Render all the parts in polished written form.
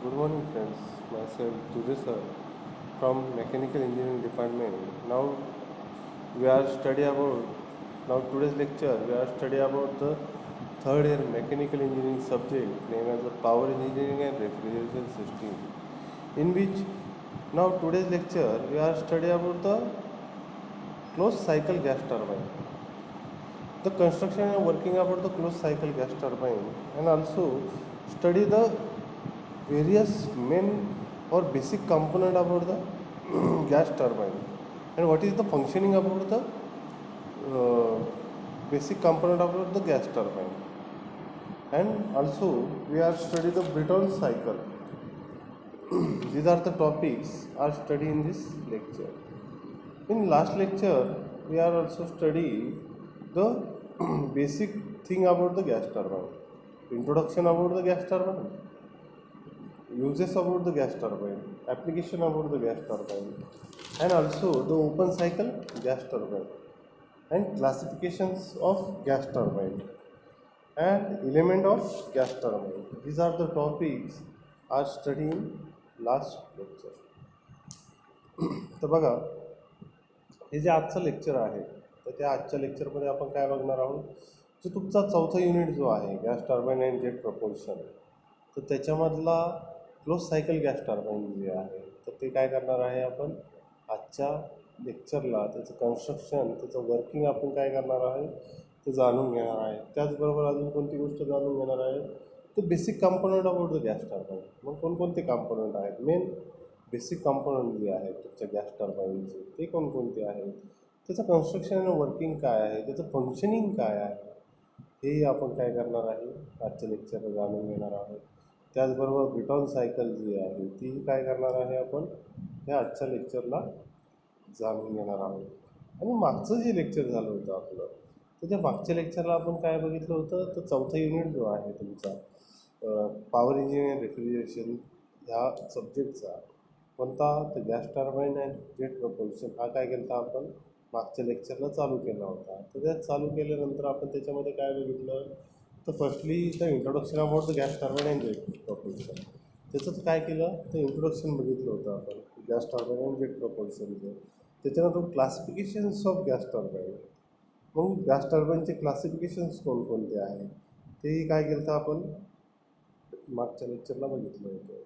Good morning, friends. Myself, Tuju sir, from Mechanical Engineering Department. We are study about now today's lecture. We are study about the third year Mechanical Engineering subject named as the Power Engineering and Refrigeration System. In which now today's lecture we are study about the closed cycle gas turbine, the construction and working about the closed cycle gas turbine, and also study the various main or basic component about the gas turbine and what is the functioning about the uh, basic component about the gas turbine, and also we are study the Brayton cycle. These are the topics are studied in this lecture. In last lecture we are also study the basic thing about the gas turbine, introduction about the gas turbine, uses about the gas turbine, application about the gas turbine, and also the open cycle gas turbine, and classifications of gas turbine, and element of gas turbine. These are the topics are studied in last lecture. तर बघा, हे जे आजचं lecture आहे तर त्या आजच्या लेक्चरमध्ये आपण काय बघणार आहोत, जो तुमचा चौथा युनिट जो आहे gas turbine and jet propulsion, तर त्याच्यामधला क्लोज सायकल गॅस टर्बाईन जे आहे तर ते काय करणार आहे आपण आजच्या लेक्चरला, त्याचं कन्स्ट्रक्शन, त्याचं वर्किंग आपण काय करणार आहे ते जाणून घेणार आहे. त्याचबरोबर अजून कोणती गोष्ट जाणून घेणार आहे तर basic component about the gas turbine. मग कोणकोणते कंपोनंट आहेत, मेन बेसिक कंपोनंट जे आहेत तुमच्या गॅस टर्बाईनचे ते कोणकोणते आहेत, त्याचं कन्स्ट्रक्शन आणि वर्किंग काय आहे, त्याचं फंक्शनिंग काय आहे, हेही आपण काय करणार आहे आजच्या लेक्चरला जाणून घेणार आहोत. त्याचबरोबर ब्रेटॉन सायकल जी आहे ती काय करणार आहे आपण ह्या आजच्या लेक्चरला जाणून घेणार आहोत. आणि मागचं जे लेक्चर झालं होतं आपलं, तर त्या मागच्या लेक्चरला आपण काय बघितलं होतं, तर चौथा युनिट जो आहे तुमचा पॉवर इंजिनिअरिंग रेफ्रिजरेशन ह्या सब्जेक्टचा कोणता, तर gas turbine and jet propulsion हा काय केला आपण मागच्या लेक्चरला चालू केला होता. तर त्या चालू केल्यानंतर आपण त्याच्यामध्ये काय बघितलं, तर firstly the introduction about the gas turbine and jet propulsion. त्याचं काय केलं तर इंट्रोडक्शन बघितलं होतं आपण गॅस टर्बाईन अँड जेट प्रपोल्शनचं. त्याच्यानंतर क्लासिफिकेशन्स ऑफ गॅस टर्बाईन, मग गॅस टर्बाईनचे क्लासिफिकेशन्स कोणकोणते आहेत तेही काय केलं तर आपण मागच्या लेक्चरला बघितलं होतं.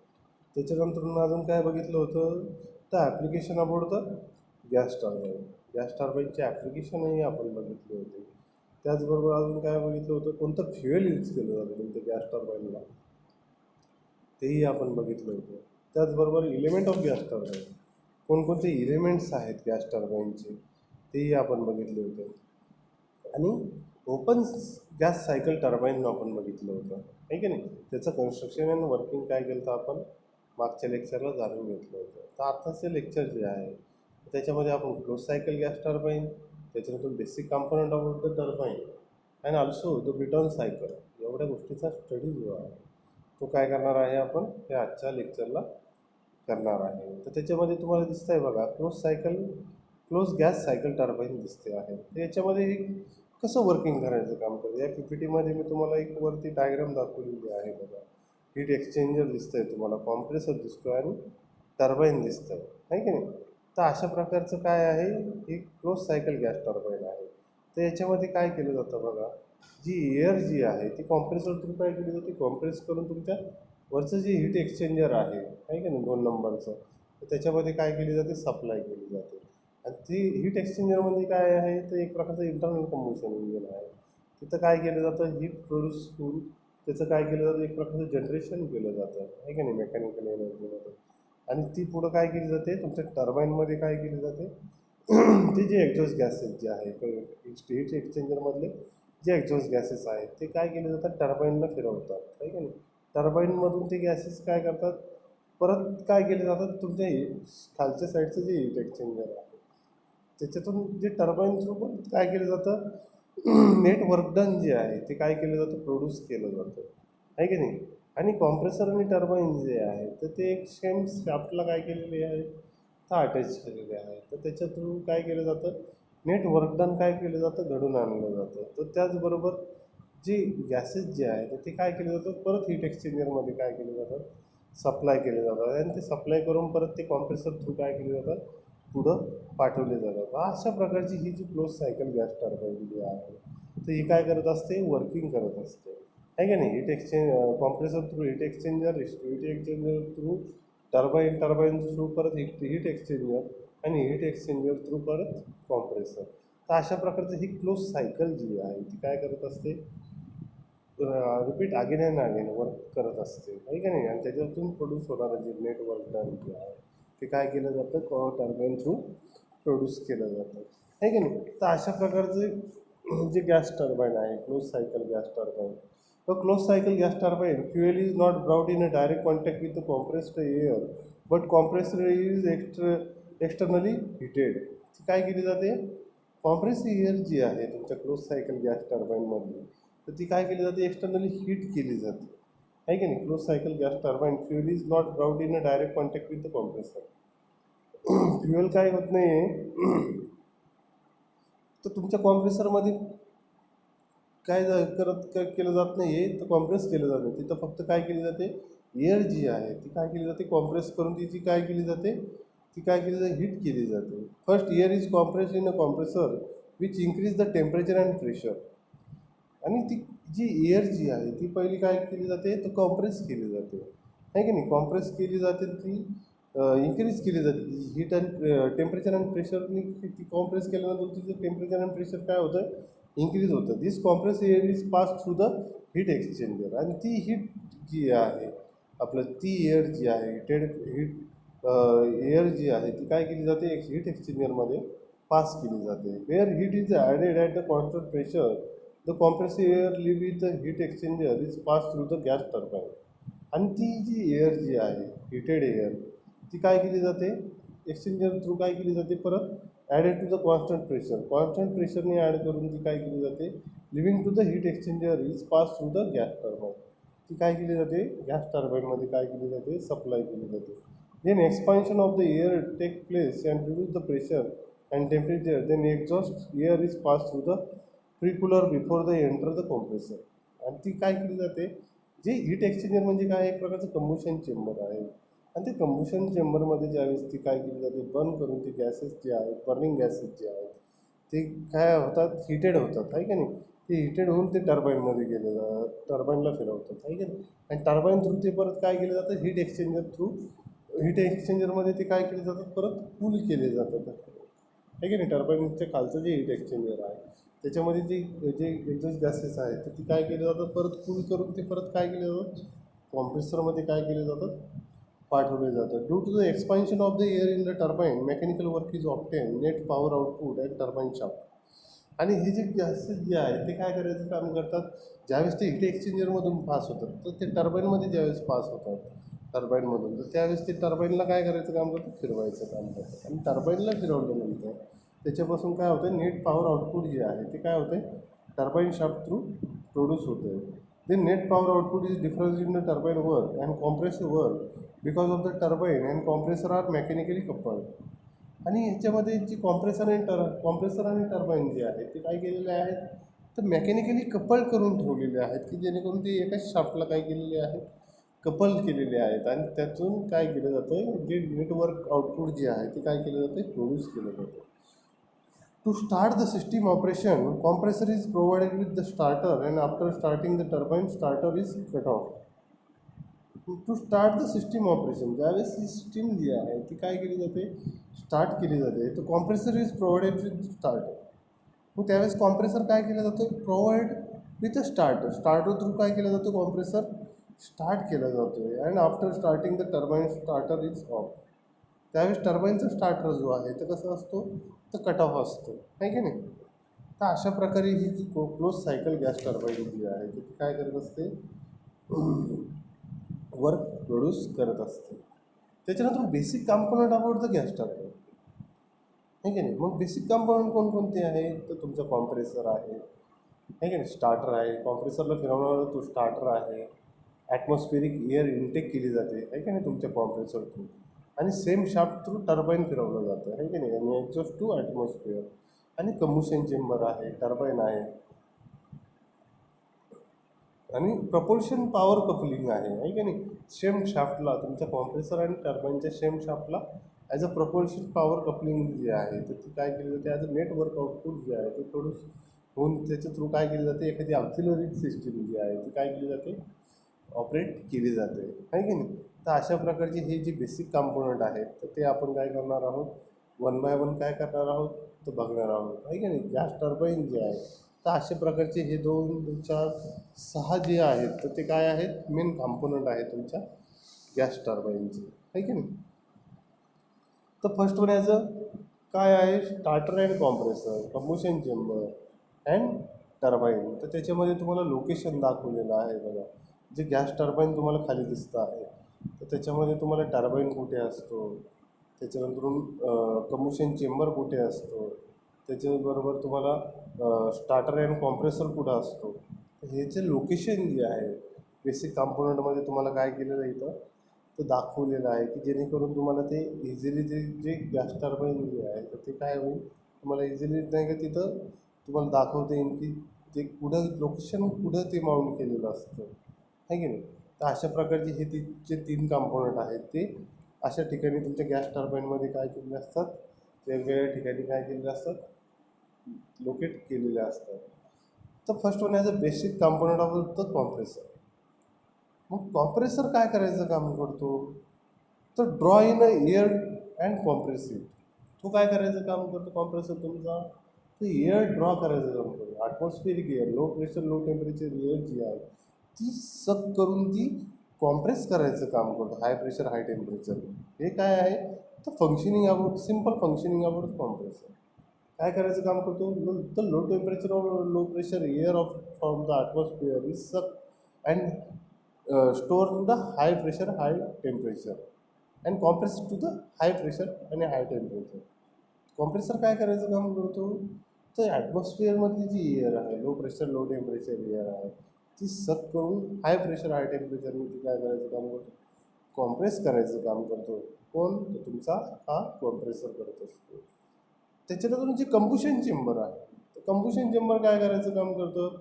त्याच्यानंतर अजून काय बघितलं होतं तर application about the gas turbine, gas टर्बाईनचे ॲप्लिकेशनही आपण बघितले होते. त्याचबरोबर अजून काय बघितलं होतं, कोणतं फ्युएल यूज केलं जातं तुमच्या गॅस टर्बाईनला तेही आपण बघितलं होतं. त्याचबरोबर इलेमेंट ऑफ गॅस टर्बाईन, कोणकोणते इलेमेंट्स आहेत गॅस टर्बाईनचे तेही आपण बघितले होते. आणि ओपन गॅस सायकल टर्बाईन आपण बघितलं होतं आहे की नाही, त्याचं कन्स्ट्रक्शन आणि वर्किंग काय केलं तर आपण मागच्या लेक्चरला जाणून घेतलं होतं. तर आत्ताचे लेक्चर जे आहे त्याच्यामध्ये आपण क्लोज सायकल गॅस टर्बाईन, त्याच्यानंतर basic component of the turbine and also the Brayton cycle एवढ्या गोष्टीचा स्टडी जो आहे तो काय करणार आहे आपण हे आजच्या लेक्चरला करणार आहे. तर त्याच्यामध्ये तुम्हाला दिसतं आहे बघा क्लोज गॅस सायकल टर्बाईन दिसते आहे. तर याच्यामध्ये कसं वर्किंग करायचं काम करतं, या पी पी टीमध्ये मी तुम्हाला एक वरती डायग्राम दाखवलेली आहे बघा. हीट एक्सचेंजर दिसतं आहे तुम्हाला, कॉम्प्रेसर दिसतो आहे आणि टर्बाईन दिसतं आहे की नाही. तर अशा प्रकारचं काय आहे ही क्लोज सायकल गॅस टर्बाईन आहे. तर याच्यामध्ये काय केलं जातं बघा, जी एअर जी आहे ती कॉम्प्रेसर थ्रू काय केली जाते, कॉम्प्रेस करून तुमच्या वरचं जे हीट एक्सचेंजर आहे की नाही 2 नंबरचं, तर त्याच्यामध्ये काय केली जाते सप्लाय केली जाते. आणि ती हीट एक्सचेंजरमध्ये काय आहे तर एक प्रकारचं इंटरनल कंबशन इंजिन आहे. तिथं काय केलं जातं हीट प्रोड्यूस करून त्याचं काय केलं जातं एक प्रकारचं जनरेशन केलं जातं आहे की नाही मेकॅनिकल एनर्जीमध्ये. आणि ती पुढं काय केली जाते तुमच्या टर्बाईनमध्ये काय केली जाते ते जे एक्झॉस्ट गॅसेस जे आहे हीट एक्सचेंजरमधले जे एक्झॉस्ट गॅसेस आहेत ते काय केले जातात टर्बाईनला फिरवतात आहे की नाही. टर्बाईनमधून ते गॅसेस काय करतात परत काय केले जातात तुमच्या खालच्या साईडचं जे हीट एक्सचेंजर आहे त्याच्यातून जे टर्बाईन थ्रू पण काय केलं जातं नेट वर्क डन जे आहे ते काय केलं जातं प्रोड्यूस केलं जातं आहे की नाही. आणि कॉम्प्रेसर आणि टर्बाईन जे आहे तर ते एक सेम शाफ्टला काय केलेले आहे तर अटॅच केलेले आहे. तर त्याच्या थ्रू काय केलं जातं नेट वर्क डन काय केलं जातं घडून आणलं जातं. तर त्याचबरोबर जे गॅसेस जे आहेत ते काय केलं जातं परत हीट एक्सचेंजरमध्ये काय केलं जातं सप्लाय केले जातात आणि ते सप्लाय करून परत ते कॉम्प्रेसर थ्रू काय केले जातात, पुढं पाठवले जातात. अशा प्रकारची ही जी क्लोज सायकल गॅस टर्बाईन जी आहे, तर ही काय करत असते, वर्किंग करत असते, आहे का नाही. Heat exchange compressor through heat exchanger through turbine through परत हीट एक्सचेंजर आणि हीट एक्सचेंजर थ्रू परत कॉम्प्रेसर. तर अशा प्रकारचं ही क्लोज सायकल जी आहे ती काय करत असते, repeat again and again work करत असते, आहे का नाही. आणि त्याच्यातून प्रोड्यूस होणारं जे नेट वर्क डन जे आहे ते काय केलं जातं, टर्बाईन थ्रू प्रोड्यूस केलं जातं, आहे की नाही. तर अशा प्रकारचे जे गॅस टर्बाईन आहे, क्लोज सायकल गॅस टर्बाईन. तर close cycle gas turbine fuel is not brought in a direct contact with the compressed air, but compressor is externally heated. ती काय केली जाते, कॉम्प्रेस एअर जी आहे तुमच्या क्लोज सायकल गॅस टर्बाईनमधली, तर ती काय केली जाते, एक्सटर्नली हीट केली जाते, आहे की नाही. Close cycle gas turbine fuel is not brought in a direct contact with the compressor. Fuel काय होत नाही आहे, तर तुमच्या कॉम्प्रेसरमध्ये काय केलं जात नाही आहे, तर कॉम्प्रेस केलं जातं. तिथं फक्त काय केली जाते, एअर जी आहे ती काय केली जाते, कॉम्प्रेस करून तिची काय केली जाते, ती काय केली जाते, हीट केली जाते. First air is compressed in a compressor which increase the temperature and pressure. आणि ती जी एअर जी आहे ती पहिली काय केली जाते, तर कॉम्प्रेस केली जाते, आहे की नाही. कॉम्प्रेस केली जाते, ती इन्क्रीज केली जाते हीट अँड टेम्परेचर अँड प्रेशरनी. ती कॉम्प्रेस केल्यानंतर तिचं टेम्परेचर अँड प्रेशर काय होतं, इन्क्रीज होतं. This compress air is pass through the heat exchanger. आणि ती हीट जी आहे आपलं, ती एअर जी आहे हीट एअर जी आहे ती काय केली जाते, हीट एक्सचेंजरमध्ये पास केली जाते. Where heat is added at the constant pressure, the compress air leave with the heat exchanger is pass through the gas turbine. आणि ती जी एअर जी आहे, हिटेड एअर, ती काय केली जाते, एक्सचेंजर थ्रू काय केली जाते, परत ॲडेड टू द कॉन्स्टंट प्रेशरने ॲड करून ती काय केली जाते, leaving to the heat exchanger is pass through the gas turbine. ती काय केली जाते, गॅस टर्बाईनमध्ये काय केली जाते, सप्लाय केली जाते. Then expansion of the air take place and reduce the pressure and temperature. Then exhaust air is pass through the precooler before the enter the compressor. आणि ती काय केली जाते, जे हीट एक्सचेंजर म्हणजे काय, एक प्रकारचं कंबुशन चेंबर आहे. आणि ते कंबुशन चेंबरमध्ये ज्यावेळेस ती काय केली जाते, बर्न करून ती गॅसेस जे आहेत, बर्निंग गॅसेस जे आहेत ते काय होतात, हिटेड होतात, आहे की नाही. ते हिटेड होऊन ते टर्बाईनमध्ये गेले जातात, टर्बाईनला फिरवतात, आहे की नाही. आणि टर्बाईन थ्रू ते परत काय केलं जातं, हीट एक्सचेंजरमध्ये ते काय केले जातात, परत कूल केले जातात, आहे की नाही. टर्बाईनच्या खालचं जे हीट एक्सचेंजर आहे त्याच्यामध्ये जे एक्झॉस्ट गॅसेस आहेत तर ती काय केले जातात, परत कूल करून ते परत काय केले जातात, कॉम्प्रेसरमध्ये काय केले जातात, पाठवले जातात. Due to the expansion of the air in the turbine mechanical work is obtained, net power output at turbine shaft. आणि हे जे गॅसेस जे आहे ते काय करायचं काम करतात, ज्यावेळेस ते हीट एक्सचेंजरमधून पास होतात तर ते टर्बाईनमध्ये ज्यावेळेस पास होतात टर्बाईनमधून, तर त्यावेळेस ते टर्बाईनला काय करायचं काम करतात, फिरवायचं काम करतात. आणि टर्बाईनला फिरवल्यानंतर त्याच्यापासून काय होतं, नेट पॉवर आउटपुट जे आहे ते काय होते, टर्बाईन शाफ्ट थ्रू प्रोड्यूस होते. The net power output is difference in the turbine work and compressor work because of the turbine and compressor are mechanically coupled. आणि ह्याच्यामध्ये जी कॉम्प्रेसर आणि टर्बाईन जे आहे ते काय केलेले आहेत, तर मेकॅनिकली कपल्ड करून ठेवलेले आहेत, की जेणेकरून ते एकाच शाफ्टला काय केलेले आहेत, कपल केलेले आहेत. आणि त्यातून काय केलं जातं, जे नेटवर्क आउटपुट जे आहे ते काय केलं जातं, प्रोड्यूस केलं जातं. To start the system operation, compressor is provided with the starter and after starting the turbine, starter is cut off. To start the system operation, ज्यावेळेस ही सिस्टीम जी आहे ती काय केली जाते, स्टार्ट केली जाते, तर compressor is provided with starter. मग त्यावेळेस कॉम्प्रेसर काय केलं जातं, provide with a starter through काय केलं जातं, कॉम्प्रेसर स्टार्ट केला जातो आहे. And after starting the turbine, starter is of. त्यावेळेस टर्बाईनचा स्टार्टर जो आहे तो कसा असतो, तर कट ऑफ असतो, आहे की नाही. तर अशा प्रकारे ही जी क्लोज सायकल गॅस टर्बाईन जी आहे ती काय करत असते, वर्क प्रोड्यूस करत असते. त्याच्यानंतर basic component about the gas turbine, आहे की नाही. मग बेसिक कॉम्पोनंट कोणकोणते आहेत, तर तुमचा कॉम्प्रेसर आहे की नाही, स्टार्टर आहे, कॉम्प्रेसरला फिरवणारा तो स्टार्टर आहे, ॲटमॉस्फेरिक एअर इनटेक केली जाते, आहे की नाही, तुमच्या कॉम्प्रेसर थ्रू. आणि सेम शाफ्ट थ्रू टर्बाईन फिरवलं जातं, आहे की नाही. आणि एक्झॉस्ट टू ॲटमॉस्फिअर. आणि कम्बुशन चेंबर आहे, टर्बाईन आहे. आणि प्रपोल्शन पॉवर कपलिंग आहे की नाही. सेम शाफ्टला तुमच्या कॉम्प्रेसर आणि टर्बाईनच्या सेम शाफ्टला as a propulsion power coupling जे आहे तर ती काय केली जाते, ॲज अ नेटवर्क आउटपुट जे आहे ते थोडं होऊन त्याच्या थ्रू काय केली जाते, एखादी ऑक्सिलरी सिस्टीम जी आहे ती काय केली जाते, ऑपरेट केली जाते आहे की नाही. तर अशा प्रकारचे हे जे बेसिक कॉम्पोनंट आहेत तर ते आपण काय करणार आहोत, वन बाय वन काय करणार आहोत तर बघणार आहोत आहे की नाही. गॅस टर्बाईन जे आहे तर अशा प्रकारचे हे 2, 4, 6 जे आहेत तर ते काय आहेत, मेन कॉम्पोनंट आहे तुमच्या गॅस टर्बाईनचे आहे की नाही. तर फर्स्ट वन याचं काय आहे, starter and compressor, combustion chamber and turbine. तर त्याच्यामध्ये तुम्हाला लोकेशन दाखवलेलं आहे बघा. जे गॅस टर्बाईन तुम्हाला खाली दिसतं आहे तर त्याच्यामध्ये तुम्हाला टर्बाईन कुठे असतो, त्याच्यानंतरून कंबशन चेंबर कुठे असतो, त्याच्याबरोबर तुम्हाला स्टार्टर अँड कॉम्प्रेसर कुठं असतो. ह्याचे लोकेशन जे आहे बेसिक कॉम्पोनंटमध्ये तुम्हाला काय केलेलं आहे इथं तर दाखवलेलं आहे, की जेणेकरून तुम्हाला ते इझिली ते जे गॅस टर्बाईन जे आहे तर ते काय होईल, तुम्हाला इझिली नाही का तिथं तुम्हाला दाखवता येईल की ते कुठं लोकेशन कुठं ते माउंट केलेलं असतं आहे की नाही. तर अशा प्रकारचे हे जे 3 कॉम्पोनंट आहेत ते अशा ठिकाणी तुमच्या गॅस टर्बाईनमध्ये काय केलेले असतात, वेगवेगळ्या ठिकाणी काय केलेले असतात, लोकेट केलेले असतात. तर first one as a basic component of the compressor. मग कॉम्प्रेसर काय करायचं काम करतो, तर draw in a air and compress it. तो काय करायचं काम करतो कॉम्प्रेसर तुमचा, तर एअर ड्रॉ करायचं काम करतो. Atmospheric air, low pressure low temperature air जी आहे ती सक करून ती कॉम्प्रेस करायचं काम करतो, हाय प्रेशर हाय टेम्परेचर. हे काय आहे तर functioning about, simple functioning about compressor. काय करायचं काम करतो, द लो टेम्परेचर और low pressure air of from the atmosphere is suck and store to the high pressure high temperature and compress to the high pressure आणि high temperature. Compressor काय करायचं काम करतो, तर ॲटमॉस्फिअरमधली जी एअर आहे, low pressure low temperature air आहे ती सक करून हाय प्रेशर हाय टेम्परेचरने ती काय करायचं काम करतो, कॉम्प्रेस करायचं काम करतो. कोण, तर तुमचा हा कॉम्प्रेसर करत असतो. त्याच्यानंतर जे कंबुशन चेंबर आहे, कंबुशन चेंबर काय करायचं काम करतं,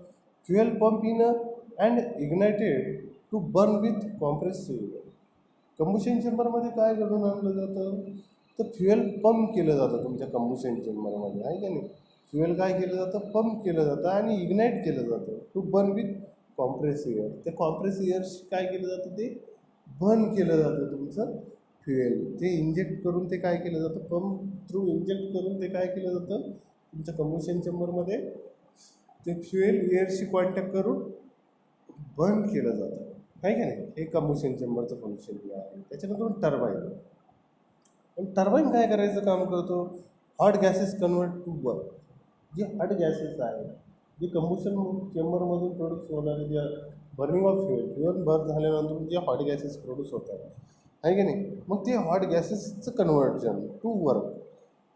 fuel pump in and ignited to burn with compressive. Combustion चेंबरमध्ये काय घडून आणलं जातं, तर फ्युएल पंप केलं जातं तुमच्या कंबुशन चेंबरमध्ये आहे का नाही. फ्युएल काय केलं जातं, पंप केलं जातं आणि इग्नाईट केलं जातं to burn with compress air. ते कॉम्प्रेस एअरशी काय केलं जातं, ते बर्न केलं जातं तुमचं फ्युएल. ते इंजेक्ट करून ते काय केलं जातं, पंप थ्रू इंजेक्ट करून ते काय केलं जातं तुमच्या कंबुशन चेंबरमध्ये, ते फ्युएल एअरशी कॉन्टॅक्ट करून बर्न केलं जातं आहे का नाही. हे कंबुशन चेंबरचं फंक्शन जे आहे. त्याच्यानंतर टर्बाईन. आणि टर्बाईन काय करायचं काम करतो, hot gases convert to work. जे हॉट गॅसेस आहेत, जे कंबुशन चेंबरमधून प्रोड्यूस होणारे, जे बर्निंग ऑफ फ्युएल बर्न झाल्यानंतर जे हॉट गॅसेस प्रोड्यूस होतात आहे की नाही, मग ते हॉट गॅसेसचं कन्व्हर्जन टू वर्क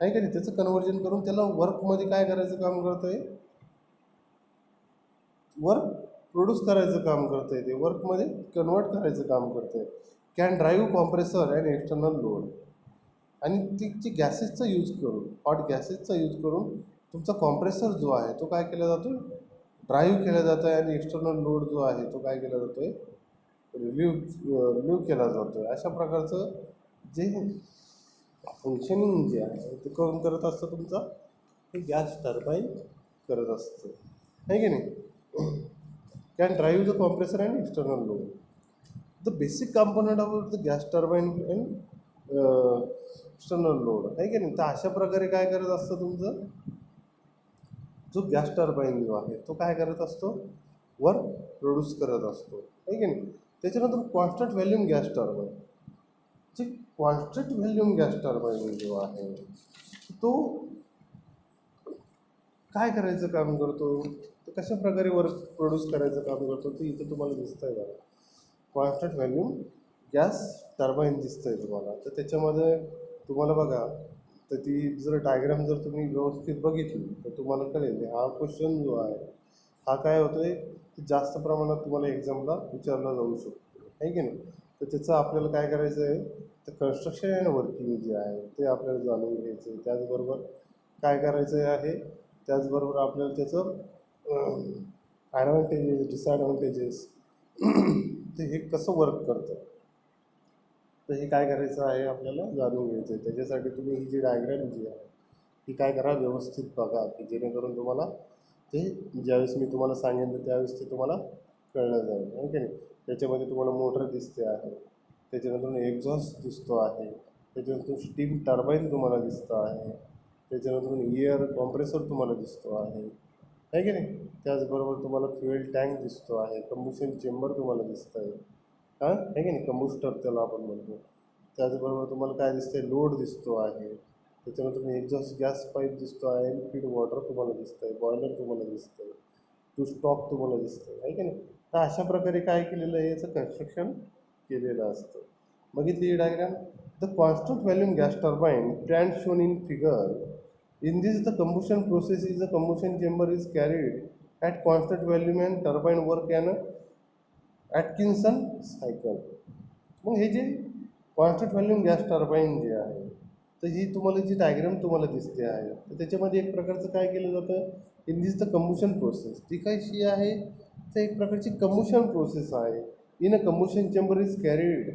आहे की नाही, त्याचं कन्व्हर्जन करून त्याला वर्कमध्ये काय करायचं काम करतं आहे, वर्क प्रोड्यूस करायचं काम करतं आहे, ते वर्कमध्ये कन्वर्ट करायचं काम करतं आहे. Can drive compressor and external load. आणि ती गॅसेसचा यूज करून, हॉट गॅसेसचा यूज करून तुमचा कॉम्प्रेसर जो आहे तो काय केला जातो, ड्राईव्ह केला जातो आहे आणि एक्सटर्नल लोड जो आहे तो काय केला जातो आहे, रिलीव्ह केला जातो आहे. अशा प्रकारचं जे फंक्शनिंग जे आहे ते करून करत असतं तुमचा हे गॅस टर्बाईन करत असतं आहे की नाही. Can drive the compressor and external load. The basic component of the gas turbine and external load आहे की नाही. तर अशा प्रकारे काय करत असतं तुमचं जो गॅस टर्बाईन जो आहे तो काय करत असतो, वर्क प्रोड्यूस करत असतो आहे की नाही. त्याच्यानंतर कॉन्स्टंट व्हॅल्यूम गॅस टर्बाईन. जे कॉन्स्टंट व्हॅल्यूम गॅस टर्बाईन जो आहे तो काय करायचं काम करतो, तर कशा प्रकारे वर्क प्रोड्यूस करायचं काम करतो, ते इथं तुम्हाला दिसतंय बघा. कॉन्स्टंट व्हॅल्यूम गॅस टर्बाईन दिसतंय तुम्हाला. तर त्याच्यामध्ये तुम्हाला बघा, तर ती जर डायग्राम जर तुम्ही व्यवस्थित बघितली तर तुम्हाला कळेल हा क्वेश्चन जो आहे हा काय होतोय, जास्त प्रमाणात तुम्हाला एक्झामला विचारला जाऊ शकतो आहे की नाही. तर त्याचं आपल्याला काय करायचं आहे, तर कन्स्ट्रक्शन अँड वर्किंग जे आहे ते आपल्याला जाणून घ्यायचं आहे. त्याचबरोबर काय करायचं आहे, त्याचबरोबर आपल्याला त्याचं ॲडव्हान्टेजेस डिसॲडव्हान्टेजेस तर हे कसं वर्क करतं, तर हे काय करायचं आहे आपल्याला जाणून घ्यायचं आहे. त्याच्यासाठी तुम्ही ही जी डायग्रॅम जी आहे ती काय करा, व्यवस्थित बघा, की जेणेकरून तुम्हाला ते ज्यावेळेस मी तुम्हाला सांगितलं त्यावेळेस ते तुम्हाला कळलं जाईल, आहे की नाही. त्याच्यामध्ये तुम्हाला मोटर दिसते आहे, त्याच्यानंतर एक्झॉस्ट दिसतो आहे, त्याच्यानंतर स्टीम टर्बाईन तुम्हाला दिसतं आहे, त्याच्यानंतर एअर कॉम्प्रेसर तुम्हाला दिसतो आहे की नाही. त्याचबरोबर तुम्हाला फ्युएल टँक दिसतो आहे, कंबुशन चेंबर तुम्हाला दिसतं आहे, हां आहे की नाही, कंबुस्टर त्याला आपण म्हणतो. त्याचबरोबर तुम्हाला काय दिसतंय, लोड दिसतो आहे, त्याच्यानंतर एक्झॉस्ट गॅस पाईप दिसतो आहे, फीड वॉटर तुम्हाला दिसतं आहे, बॉयलर तुम्हाला दिसतं आहे, टू स्टॉक तुम्हाला दिसतं आहे की नाही. तर अशा प्रकारे काय केलेलं आहे, याचं कन्स्ट्रक्शन केलेलं असतं. बघितली ही diagram. The constant volume gas turbine ट्रॅन shown in figure. In this, the combustion process is the combustion chamber is carried at constant volume and turbine work an Atkinson cycle. मग हे जे कॉन्स्टंट व्हॉल्यूम गॅस टर्बाईन जे आहे, तर ही तुम्हाला जी diagram तुम्हाला दिसते आहे, तर त्याच्यामध्ये एक प्रकारचं काय केलं जातं, in this the combustion process. ती कशी आहे, तर एक प्रकारची कम्बुशन प्रोसेस आहे. In a combustion chamber is carried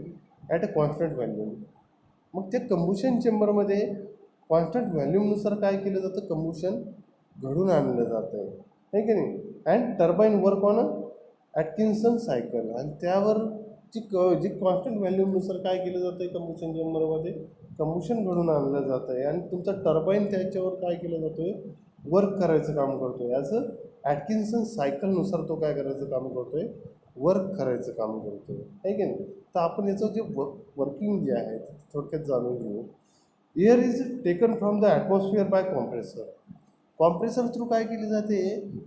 at a constant volume. मग त्या कम्बुशन चेंबरमध्ये कॉन्स्टंट व्हॅल्यूमनुसार काय केलं जातं, कम्बुशन घडून आणलं जातं आहे की नाही. And turbine work on a Atkinson cycle. आणि त्यावर जी कॉन्स्टंट व्हॅल्यूमनुसार काय केलं जातं आहे कम्बुशन चेंबरमध्ये, कम्बुशन घडून आणलं जातं आहे. आणि तुमचा टर्बाईन त्याच्यावर काय केलं जातो आहे, वर्क करायचं काम करतो आहे. ॲज अ ॲटकिन्सन सायकलनुसार तो काय करायचं काम करतो आहे, वर्क करायचं काम करतो आहे की नाही. तर आपण याचं जे वर्किंग जे आहे थोडक्यात जाणून घेऊ. Air is taken from the atmosphere by compressor. Compressor through काय केली जाते,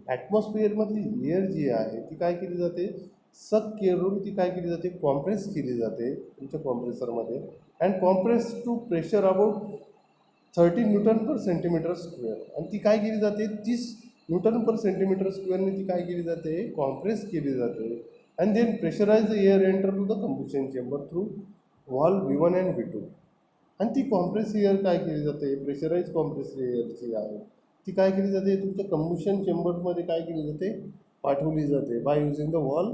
ॲटमॉस्फिअरमधली एअर जी आहे ती काय केली जाते, सक करून ती काय केली जाते, कॉम्प्रेस केली जाते तुमच्या कॉम्प्रेसरमध्ये. And compress to pressure about 30 newton per centimetre square. आणि ती काय केली जाते, 30 न्यूटन पर सेंटीमीटर स्क्वेअरने ती काय केली जाते, कॉम्प्रेस केली जाते. And then pressurise the air enter to the combustion chamber through valve V1 and V2. आणि ती कॉम्प्रेस एअर काय केली जाते, प्रेशराईज कॉम्प्रेस एअर जी आहे ती काय केली जाते, तुमच्या कम्बुशन चेंबरमध्ये काय केली जाते, पाठवली जाते by using the valve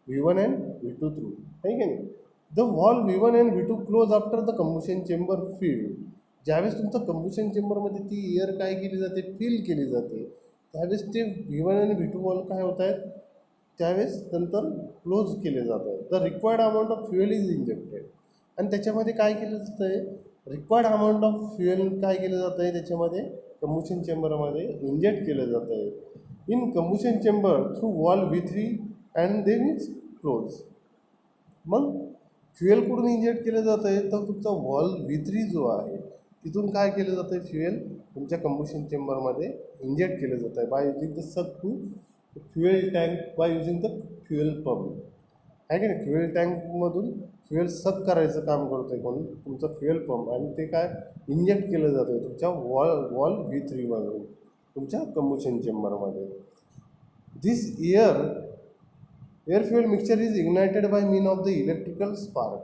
V1 and V2 through, आहे की नाही. The valve V1 and V2 close after the combustion chamber filled. ज्यावेळेस तुमचं कम्बुशन चेंबरमध्ये ती एअर काय केली जाते, फिल केली जाते, त्यावेळेस ते V1 आणि V2 वॉल्व काय होत आहेत, त्यावेळेस नंतर क्लोज केले जातात. The required amount of fuel is injected. आणि त्याच्यामध्ये काय केलं जातं आहे, रिक्वायर्ड अमाऊंट ऑफ फ्युएल काय केलं जातं आहे, त्याच्यामध्ये कम्बुशन चेंबरमध्ये इंजेक्ट केलं जातं आहे. In combustion chamber through valve V3 and then is close. मग फ्युएल कुठून इंजेक्ट केलं जातं आहे, तर तुमचा व्हॉल्व V3 जो आहे तिथून काय केलं जातं आहे, फ्युएल तुमच्या कम्बुशन चेंबरमध्ये इंजेक्ट केलं जातं आहे by using the suck to fuel tank, by using the fuel pump, आहे की नाही. फ्युएल टँकमधून फ्युएल सक करायचं काम करतो आहे कोण, तुमचा फ्युएल पंप. आणि ते काय इंजेक्ट केलं जातं आहे तुमच्या वॉल्व V3मधून तुमच्या कम्बुशन चेंबरमध्ये. This air fuel mixture is ignited by mean of the electrical spark.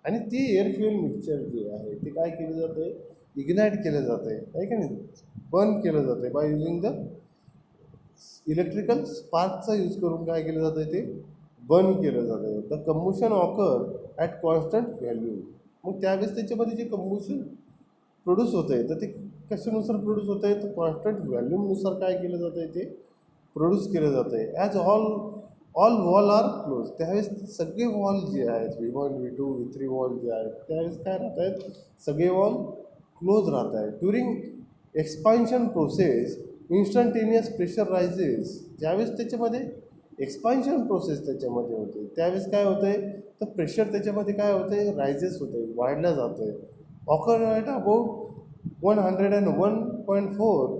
आणि ती एअर फ्युएल मिक्सचर जे आहे ते काय केलं जातं आहे, इग्नाईट केलं जातं आहे की नाही, बर्न केलं जातं आहे बाय युझिंग द इलेक्ट्रिकल स्पार्कचा यूज करून काय केलं जातं आहे, ते बर्न केलं जातं आहे. The combustion occur at constant value. मग त्यावेळेस त्याच्यामध्ये जे कम्बुशन प्रोड्यूस होतं आहे, तर ते कशानुसार प्रोड्यूस होतं आहे, तर कॉन्स्टंट व्हॅल्यूमनुसार काय केलं जातं आहे, ते प्रोड्यूस केलं जातं आहे. As all valve are close. त्यावेळेस सगळे वॉल जे आहेत V1 V2 V3 वॉल जे आहेत त्यावेळेस काय राहत आहेत, सगळे वॉल क्लोज राहत आहेत. During expansion process instantaneous pressure rises. ज्यावेळेस त्याच्यामध्ये एक्सपान्शन प्रोसेस त्याच्यामध्ये होते त्यावेळेस काय होतं आहे, तर प्रेशर त्याच्यामध्ये काय होतं आहे, रायझेस होतं आहे, वाढलं जातं आहे. Occur at about 101.4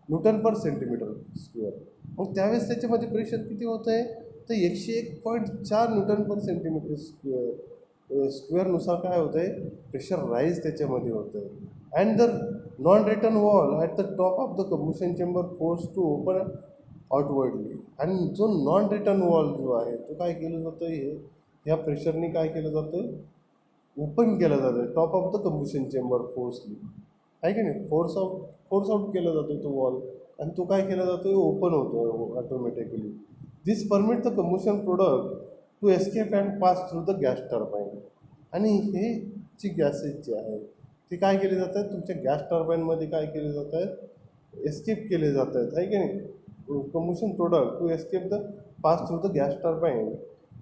Newton per centimetre square. मग त्यावेळेस त्याच्यामध्ये प्रेशर किती होतं आहे, तर 101.4 न्यूटन पर सेंटीमीटर स्क्वेअरनुसार काय होतं आहे, प्रेशर राईज त्याच्यामध्ये होतं आहे. And the non return valve at the top of the combustion chamber force to open outwardly. आणि जो नॉन रिटर्न वॉल जो आहे तो काय केलं जातं, ह्या प्रेशरने काय केलं जातं, ओपन केलं जातं top of the combustion chamber फोर्सली, आहे की नाही. फोर्स आउट केलं जातो तो वॉल आणि तो काय केला जातो, ओपन होतो automatically. This permit the combustion product to escape and pass through the gas turbine. आणि हे जी गॅसेस जे आहेत ते काय केले जातात, तुमच्या गॅस टर्बाईनमध्ये काय केले जात आहेत, एस्केप केले जात आहेत, आहे की नाही. Combustion product to escape the pass through the gas turbine.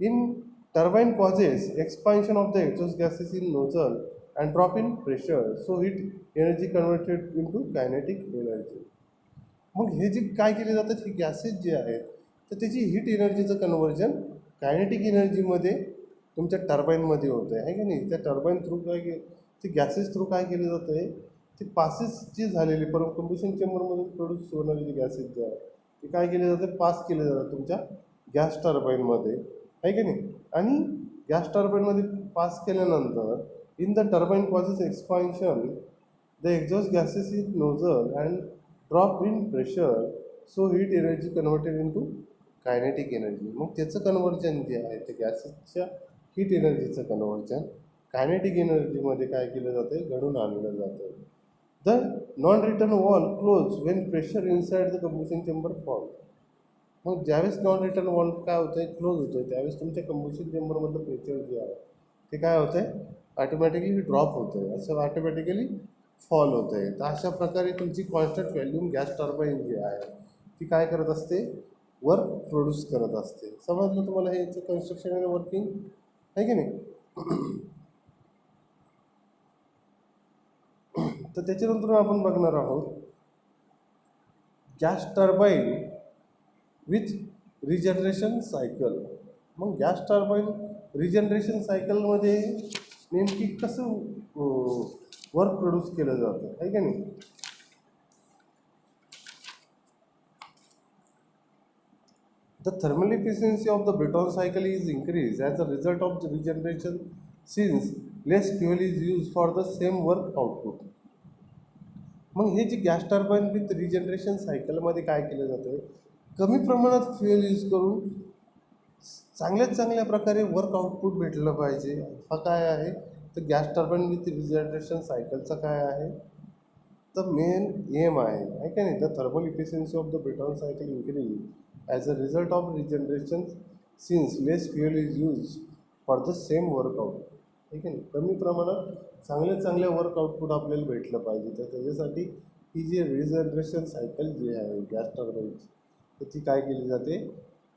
In turbine causes expansion of the exhaust gases in nozzle and drop in pressure, so heat energy converted into kinetic energy. मग हे जे काय केले जातात, हे gases जे आहेत तर त्याची हीट एनर्जीचं कन्व्हर्जन कायनेटिक एनर्जीमध्ये तुमच्या टर्बाईनमध्ये होतं आहे की नाही. त्या टर्बाईन थ्रू ते गॅसेस थ्रू काय केलं जातं आहे, ते पासेस जे झालेले कंबशन चेंबरमधून प्रोड्यूस होणारे जे गॅसेस जे आहेत ते काय केले जाते, पास केले जातात तुमच्या गॅस टर्बाईनमध्ये, आहे की नाही. आणि गॅस टर्बाईनमध्ये पास केल्यानंतर in the turbine causes expansion the exhaust gases in nozzle and drop in pressure, so heat energy converted in to kinetic energy. मग त्याचं कन्व्हर्जन जे आहे ते गॅसेसच्या हीट एनर्जीचं कन्व्हर्जन कायनेटिक एनर्जीमध्ये काय केलं जातं, घडून आणलं जातं. The non return valve close when pressure inside the combustion chamber form. मग ज्यावेळेस नॉन रिटर्न वॉल्व काय होतं आहे, क्लोज होतं आहे, त्यावेळेस तुमच्या कंबशन चेंबरमधलं प्रेशर जे आहे ते काय होतं आहे, ऑटोमॅटिकली ड्रॉप होतं आहे, असं ऑटोमॅटिकली फॉल होतं आहे. तर अशा प्रकारे तुमची कॉन्स्टंट व्हॅल्यूम गॅस टर्बाईन जी आहे ती काय करत असते, वर्क प्रोड्यूस करत असते. समजलं तुम्हाला हे याचं कन्स्ट्रक्शन आणि वर्किंग, आहे की नाही. तर त्याच्यानंतर आपण बघणार आहोत gas turbine with regeneration cycle. मग गॅस टर्बाईन रिजनरेशन सायकलमध्ये नेमकी कसं वर्क प्रोड्यूस केलं जातं, आहे का नाही. The thermal efficiency of the Brayton cycle is increased as a result of the regeneration since less fuel is used for the same work output. मग हे जे गॅस टर्बाईन विथ रिजनरेशन सायकलमध्ये काय केलं जातं, कमी प्रमाणात फ्युएल यूज करून चांगल्यात चांगल्या प्रकारे वर्क आउटपुट भेटलं पाहिजे. हा काय आहे, तर गॅस टर्बाईन विथ रिजनरेशन सायकलचा काय आहे, तर मेन एम आहे का नाही. The thermal efficiency of the Brayton cycle increase as a result of regeneration since less fuel is use for the same work out, ठीक आहे. कमी प्रमाणात चांगल्या वर्क आउटपुट आपल्याला भेटलं पाहिजे. तर त्याच्यासाठी ही जी रिजनरेशन सायकल जी आहे गॅस टर्बाईनची तर ती काय केली जाते,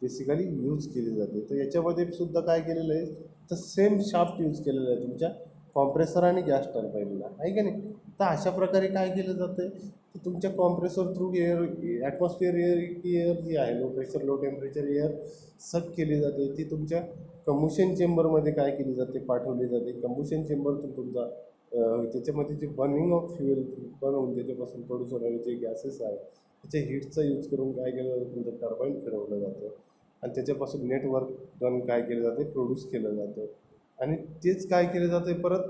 बेसिकली यूज केली जाते. तर याच्यामध्ये सुद्धा काय केलेलं आहे, तर सेम शाफ्ट यूज केलेलं आहे तुमच्या कॉम्प्रेसर आणि गॅस टर्बाईनला, आहे का नाही. तर अशा प्रकारे काय केलं जातं, की तुमच्या compressor through air atmosphere air जी आहे, low pressure low temperature air suck केली जाते, ती तुमच्या कम्बशन चेंबरमध्ये काय केली जाते, पाठवली जाते. कम्बशन चेंबरतून तुमचा त्याच्यामध्ये जे बर्निंग ऑफ फ्युएल बर्न होऊन त्याच्यापासून प्रोड्यूस होणारे जे गॅसेस आहे त्याच्या हीटचा यूज करून काय केलं जातं, तुमचं टर्बाईन फिरवलं जातं आणि त्याच्यापासून नेटवर्क डन काय केलं जाते, प्रोड्यूस केलं जातं. आणि तेच काय केलं जातं परत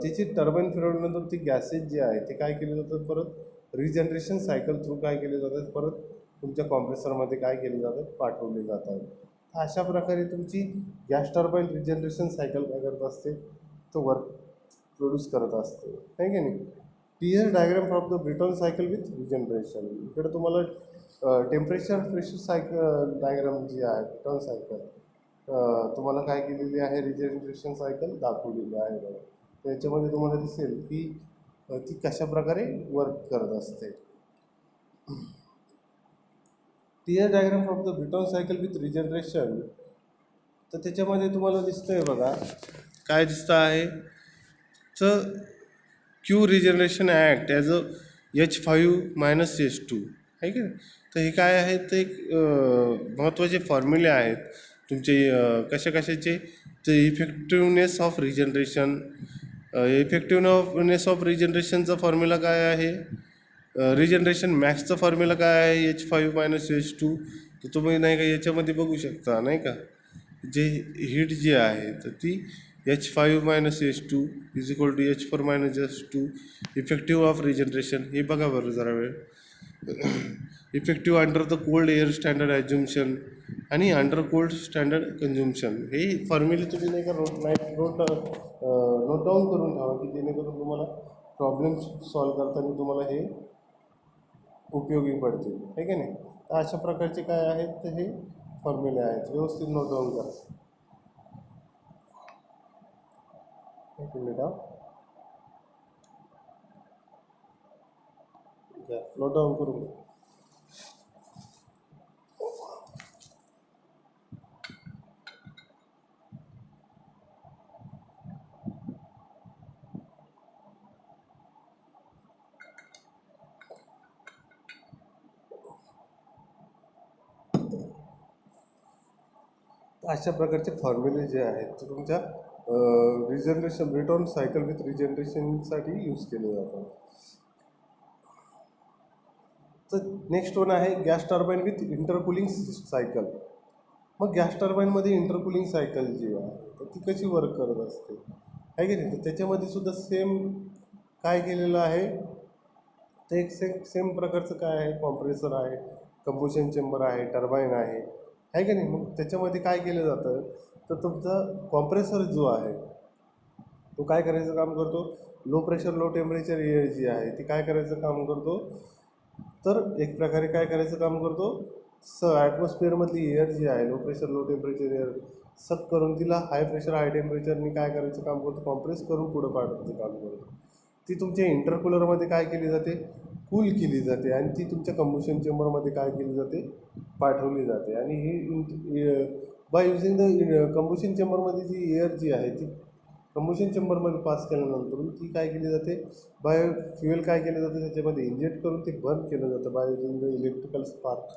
त्याची टर्बाईन फिरवल्यानंतर ती गॅसेस जे आहे ते काय केले जातात, परत रिजनरेशन सायकल थ्रू काय केले जातात, परत तुमच्या कॉम्प्रेसरमध्ये काय केले जातात, पाठवले जातात. अशा प्रकारे तुमची गॅस टर्बाईन रिजनरेशन सायकल काय करत असते, तो वर्क प्रोड्यूस करत असते, आहे की नाही. Tier diagram from the Brayton cycle with regeneration. इकडे तुम्हाला टेम्परेचर प्रेशर सायकल डायग्राम जी आहे ब्रेटॉन सायकल तुम्हाला काय केलेली आहे, रिजनरेशन सायकल दाखवलेली आहे बघा. त्याच्यामध्ये तुम्हाला दिसेल की ती कशा प्रकारे वर्क करत असते. Tier diagram from the Brayton cycle with regeneration. तर त्याच्यामध्ये तुम्हाला दिसतंय बघा, काय दिसतं आहे, तर Q regeneration act as a H5 - H2, आहे की नाही. तर हे काय आहे, ते एक महत्त्वाचे फॉर्म्युले आहेत तुमचे कशाचे, ते effectiveness of regeneration. Effectiveness of रिजनरेशनचा फॉर्म्युला काय आहे, रिजनरेशन मॅक्सचा फॉर्म्युला काय आहे, H5 - H2. तर तुम्ही नाही का याच्यामध्ये बघू शकता, नाही का, जे हीट जी आहे तर ती H5 - H2 is equal to H4 - H2 effective of regeneration. हे बघा बरं जरा वेळ. Effective under the cold air standard assumption आणि अंडर कोल्ड स्टँडर्ड कन्झ्युम्शन. हे फॉर्म्युले तुम्ही नाही का नोट डाऊन करून ठेवा, की जेणेकरून तुम्हाला प्रॉब्लेम सॉल्व करताना तुम्हाला हे उपयोगी पडतील, आहे की नाही. तर अशा प्रकारचे काय आहेत तर हे फॉर्म्युले आहेत, व्यवस्थित नोट डाऊन करा. एक मिनिट हा, नोट डाऊन करून घ्या. अशा प्रकारचे फॉर्म्युले जे आहेत ते तुमच्या रिजनरेशन ब्रेटॉन सायकल विथ रिजनरेशनसाठी यूज केले जातात. तर नेक्स्ट वन आहे gas turbine with intercooling cycle. मग गॅस टर्बाईनमध्ये इंटरकुलिंग सायकल जी आहे तर ती कशी वर्क करत असते, आहे की नाही. तर त्याच्यामध्ये सुद्धा सेम काय केलेलं आहे, तर एक सेम प्रकारचं काय आहे, कॉम्प्रेसर आहे, कंबोशन चेंबर आहे, टर्बाईन आहे की नाही. मग त्याच्यामध्ये काय केलं जातं, तर तुमचा कॉम्प्रेसर जो आहे तो काय करायचं काम करतो, low pressure low temperature air जी आहे ती काय करायचं काम करतो, तर एक प्रकारे काय करायचं काम करतो, ॲटमॉस्फिअरमधली एअर जी आहे low pressure low temperature air सक करून तिला हाय प्रेशर हाय टेम्परेचरनी काय करायचं काम करतो, कॉम्प्रेस करून पुढं पाठवायचं काम करतो. ती तुमच्या इंटरकूलरमध्ये काय केली जाते, कूल केली जाते आणि ती तुमच्या कंबशन चेंबरमध्ये काय केली जाते, पाठवली जाते. आणि ही बाय युझिंग द कंबशन चेंबरमध्ये जी एअर जी आहे ती कंबशन चेंबरमध्ये पास केल्यानंतर ती काय केली जाते, बाय फ्युएल काय केलं जातं त्याच्यामध्ये इंजेक्ट करून ते बर्न केलं जातं bye using the electrical spark.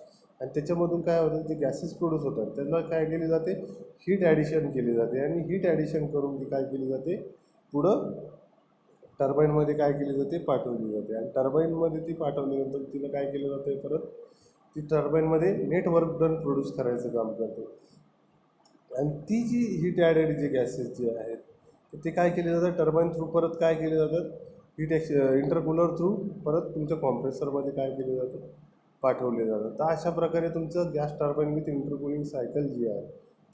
आणि त्याच्यामधून काय होतं, जे गॅसेस प्रोड्यूस होतात त्यांना काय केली जाते, हीट ॲडिशन केली जाते. आणि हीट ॲडिशन करून ती काय केली जाते, पुढं टर्बाईनमध्ये काय केली जाते, पाठवली जाते. आणि टर्बाईनमध्ये ती पाठवल्यानंतर तिला काय केलं जातं, परत ती टर्बाईनमध्ये नेट वर्क डन प्रोड्यूस करायचं काम करते. आणि ती जी हीट ॲडेड जे गॅसेस जे आहेत तर ते काय केले जातात, टर्बाईन थ्रू परत काय केले जातात, इंटरकूलर थ्रू परत तुमच्या कॉम्प्रेसरमध्ये काय केले जातं, पाठवले जातात. तर अशा प्रकारे तुमचं gas turbine with intercooling cycle जी आहे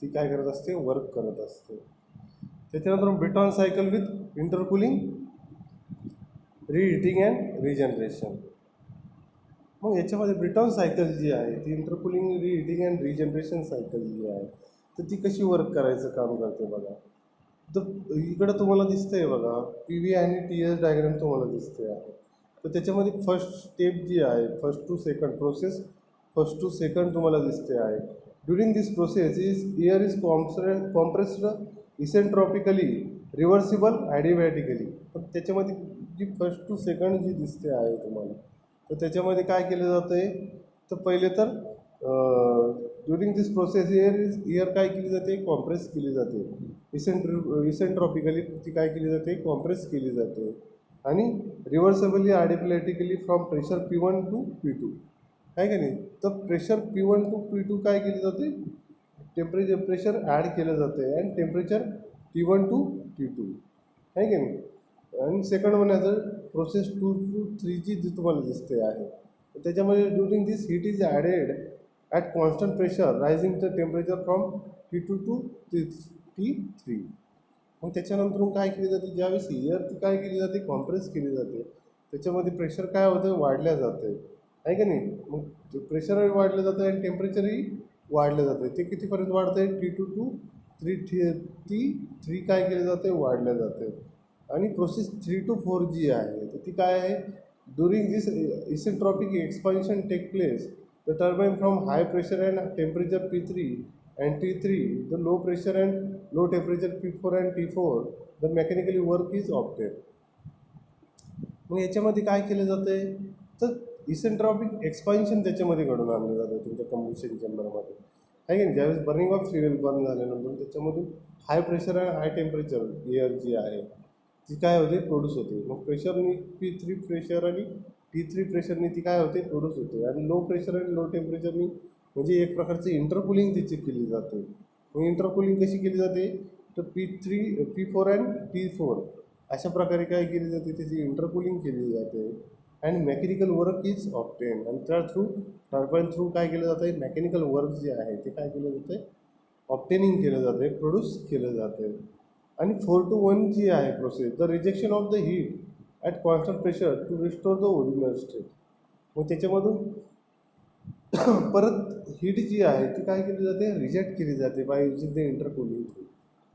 ती काय करत असते, वर्क करत असते. त्याच्यानंतर Brayton cycle with intercooling reheating and regeneration. मग याच्यामध्ये ब्रेटॉन सायकल जी आहे ती intercooling reheating and regeneration cycle जी आहे तर ती कशी वर्क करायचं काम करते बघा. तर इकडं तुम्हाला दिसतंय बघा, पी व्ही आणि टी एस डायग्राम तुम्हाला दिसते आहे. तर त्याच्यामध्ये फर्स्ट स्टेप जी आहे, first to second process, first to second तुम्हाला दिसते आहे. During this process air is compressed isentropically reversible adiabatically. पण त्याच्यामध्ये जी फर्स्ट टू सेकंड जी दिसते आहे तुम्हाला, तर त्याच्यामध्ये काय केलं जातं आहे, तर पहिले तर ड्युरिंग दिस प्रोसेस एअर काय केली जाते, कॉम्प्रेस केली जाते. इसेंट्रॉपिकली ती काय केली जाते, कॉम्प्रेस केली जाते. आणि reversibly adiabatically from pressure P1 to P2, आहे का नाही. तर प्रेशर P1 टू P2 काय केली जाते, प्रेशर ॲड केलं जातं आणि टेम्परेचर T1 टू T2, आहे की नाही. आणि सेकंड म्हणायचं प्रोसेस 2 टू 3 जी तुम्हाला दिसते आहे, त्याच्यामध्ये during this heat is added at constant pressure rising the temperature from T2 to T3. मग त्याच्यानंतर काय केली जाते, ज्यावेळेस एअर ती काय केली जाते, कॉम्प्रेस केली जाते, त्याच्यामध्ये प्रेशर काय होतं, वाढल्या जाते, आहे का नाही. मग प्रेशरही वाढलं जातं आणि टेम्परेचरही वाढलं जातं. ते कितीपर्यंत वाढतं आहे, T2 टू 3 काय केले जाते, वाढल्या जाते. आणि प्रोसेस 3 टू 4 जी आहे तर ती काय आहे, during this isentropic expansion take place the turbine from high pressure and temperature P3 and T3 the low pressure and low temperature P4 and T4 the mechanically work is obtained. मग याच्यामध्ये काय केलं जातं आहे, तर इसेंट्रॉपिक एक्सपान्शन त्याच्यामध्ये घडून आणलं जातं तुमच्या कंबशन चेंबरमध्ये, आहे की नाही. ज्यावेळेस बर्निंग ऑफ फ्युएल बर्न झाल्यानंतर त्याच्यामधून हाय प्रेशर आणि हाय टेम्परेचर एअर जी आहे ती काय होते, प्रोड्यूस होते. मग प्रेशरनी P3 प्रेशर आणि T3 प्रेशरनी ती काय होते, प्रोड्यूस होते. आणि लो प्रेशर आणि लो टेम्परेचरनी म्हणजे एक प्रकारची इंटरकुलिंग त्याची केली जाते. मग इंटरकुलिंग कशी केली जाते, तर P4 अँड T4 अशा प्रकारे काय केली जाते, त्याची इंटरकुलिंग केली जाते. And mechanical work is obtain. आणि त्या थ्रू टर्बाईन थ्रू काय केलं जातं आहे, मेकॅनिकल वर्क जे आहे ते काय केलं जातं आहे, ऑब्टेनिंग केलं जातं आहे, प्रोड्यूस केलं जातं आहे. आणि 4 टू 1 जी आहे process, the rejection of the heat at constant pressure to restore the original state. मग त्याच्यामधून परत हीट जी आहे ती काय केली जाते, रिजेक्ट केली जाते by using the intercooling through,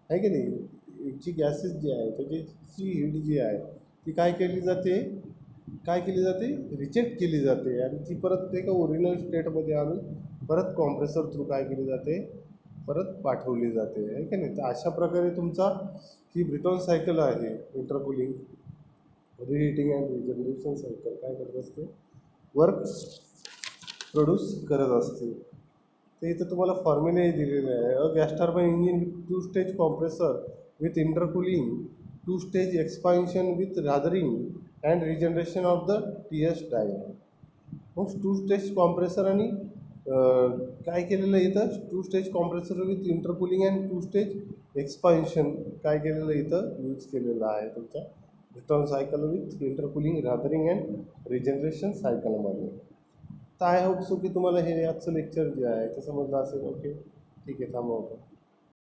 आहे की नाही. जी गॅसेस जी आहे त्याची हीट जी आहे ती काय केली जाते रिजेक्ट केली जाते, आणि ती परत एका ओरिजिनल स्टेटमध्ये आणून परत कॉम्प्रेसर थ्रू काय केली जाते, परत पाठवली जाते, आहे की नाही. तर अशा प्रकारे तुमचा ही ब्रिटॉन सायकल आहे, intercooling reheating and regeneration cycle काय करत असते, वर्क प्रोड्यूस करत असते. ते इथं तुम्हाला फॉर्म्युले दिलेले आहे. A gas turbine engine with two stage compressor with intercooling, two stage expansion with reheating and regeneration of the T S dial. मग टू स्टेज कॉम्प्रेसर आणि काय केलेलं आहे इथं, two stage compressor with intercooling and two stage expansion काय केलेलं इथं use केलेलं आहे तुमच्या return cycle with intercooling reheating and regeneration सायकलमध्ये. तर आय होप सो की तुम्हाला हे आजचं लेक्चर जे आहे ते समजलं असेल. ओके, ठीक आहे, थांबवतो.